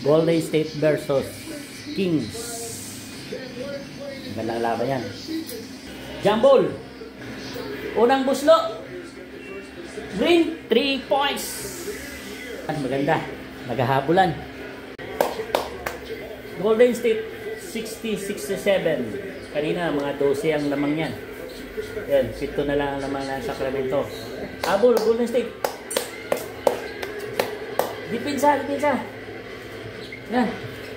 Golden State versus Kings. Magandang laban yan. Jump ball. Unang buslo. Green, 3 points. Maganda. Naghahabulan. Golden State 60-67. Kanina mga 12 ang lamang yan. Yan, 7 na lang ang lamang ng Sacramento. Habol, Golden State. Depensa. Yan.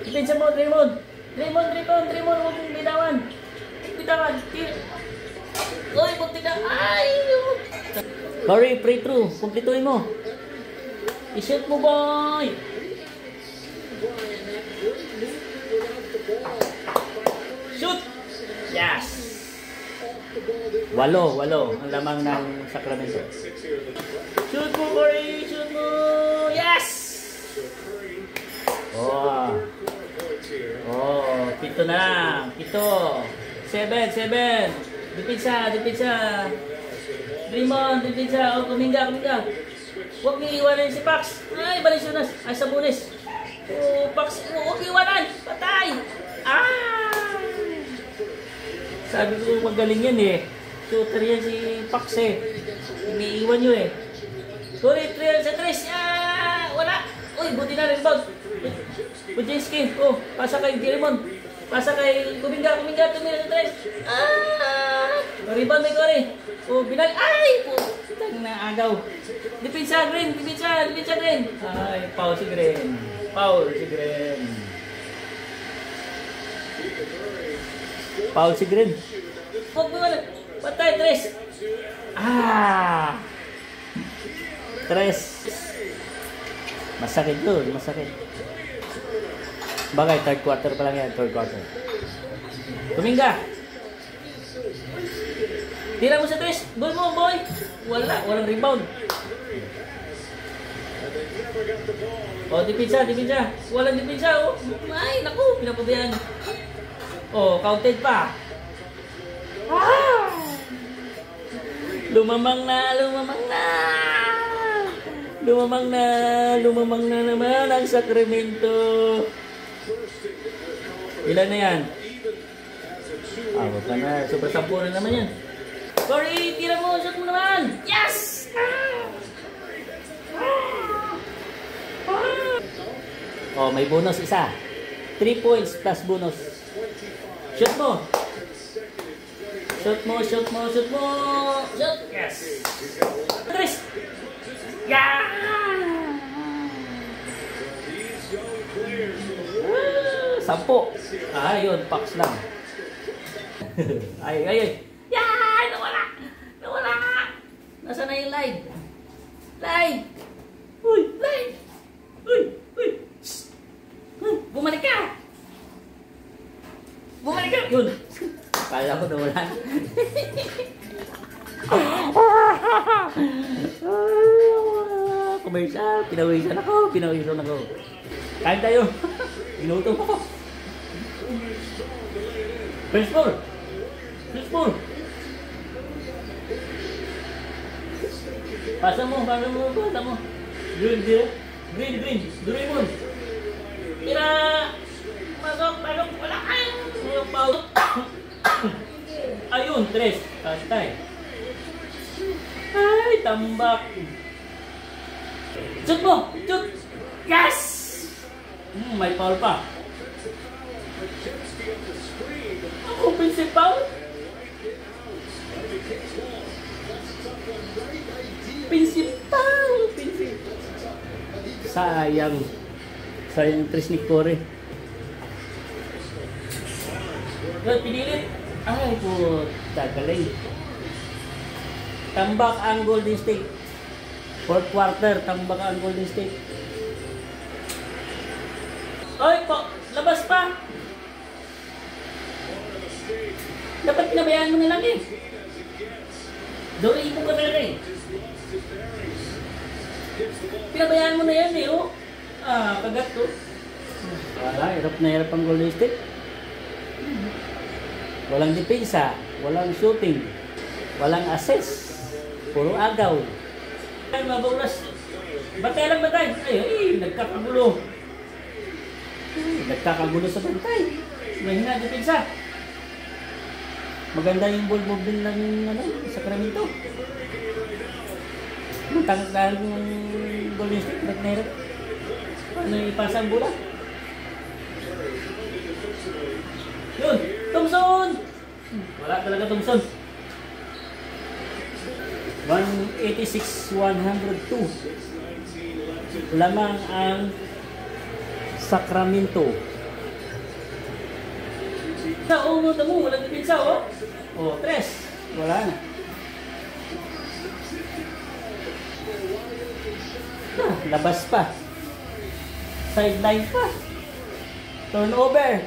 Depensa mo, Draymond. Draymond, huwag mong bitawan. Bitawan. Uy, punti na. Ay! Curry, free throw. Kumplituin mo. I-shoot mo, boy. Shoot! Yes! 8 ang lamang ng Sacramento. Shoot mo, Curry! Shoot mo! Yes! Oh, 7 na lang. 7. Depensa. Draymond, depensa. Oh, kuminga. Huwag niyo iwanan si Pax. Ay, Valenzuela. Ay, Sabonis. Oh, Pax. Huwag iwanan. Patay. Sabi ko magaling yan eh. Shooter yan si Pax eh. Iniiwan nyo eh. Sorry, 3 sa 3. Wala. Uy, buti na rebound. Budzinski. Oh, pasa kay Draymond. Pasa kay Kuminga. Tumira sa 3. Rebound may Corey. Oh, binal. Ay! Putang na agaw. Depensa Green. Ay, foul si Green. Huwag mo wala. Patay, 3. 3. Masakit doon, Bagay, third quarter pa lang yan, Kuminga. Tira mo sa 3. Goal mo, boy. Walang rebound. Oh, depensa. Walang depensa. Oh. Ay, naku, pinapabayaan. Oh, counted pa. Lumamang na naman ang Sacramento. Ilan na yan? Wag ka na. Super 10 na naman yan. Corey, tira mo. Shot mo naman. Yes! Oh, may bonus isa. 3 points plus bonus. Shoot mo. Shoot. Yes. 3. Yeah! Sampo. Yun. Pax lang. Ay. Yan! Nawala! Nasaan na yung live? Uy! Bumalik ka! Yun! Kala ko nawala. Commercial! Pinawisan ako! Kain tayo! Inutom ako! First ball! Pasa mo. Green. Doraemon. Tira. Pasok. Wala. Ayun, 3. Pantay. Ay, tambak. Shoot mo. Yes! May foul pa. Offensive foul. Sayang 3 ni Corey. Pinilit. Ay, puta, galing. Tambak ang Golden State. 4th quarter, tambak ang Golden State. Oy, labas pa. Dapat pinabayaan mo na lang eh. Doraemon mo ka talaga eh. Pinabayaan mo na yan eh, oh. Kagat to. Wala, hirap na hirap ang Golden State. Walang depensa, walang shooting, walang assist, puro agaw. Ay, mabulas. Batay lang batay. Ay, nagkakagulo. Kakagulo sa bantay. Mahina depensa. Maganda yung ball movement ng Sacramento. Matangak dahil yung Golden State. Nag-nerve. Ano yung ipasa ang bola? Yun! Thompson! Wala talaga Thompson. 186-102. Lamang ang Sacramento. Sa uno mo, walang depensa, oh. Oh, 3. Wala na. Labas pa. Sideline pa. Turnover.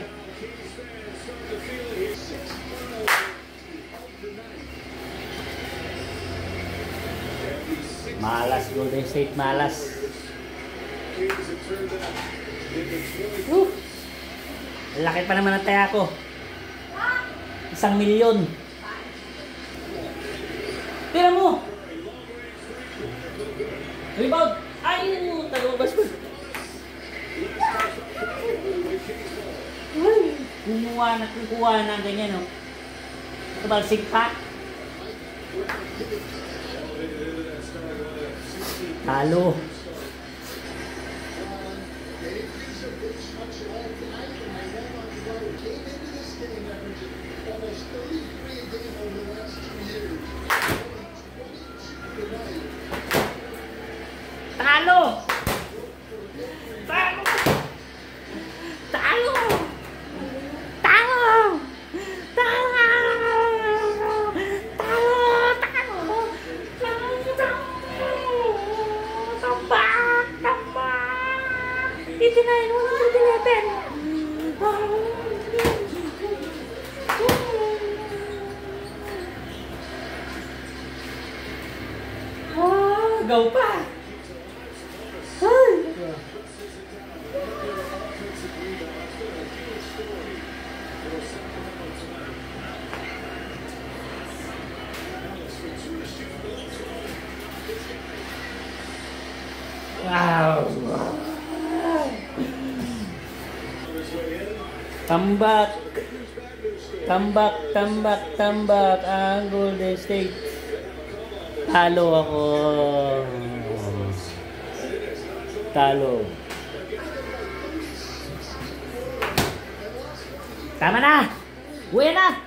Malas, Golden State, malas. Laki pa naman ang taya ko. 1 milyon. Tira mo. Rebound. Ay, tagalabas ko. Kumuha na ganyan, no? Kabalsig pa. Talo. Talo. Talo. Talo. Talo. Gaw pa. Ay. Wow. Tambak ang Golden State. Talo ako. Talo. Tama na. Uwi na.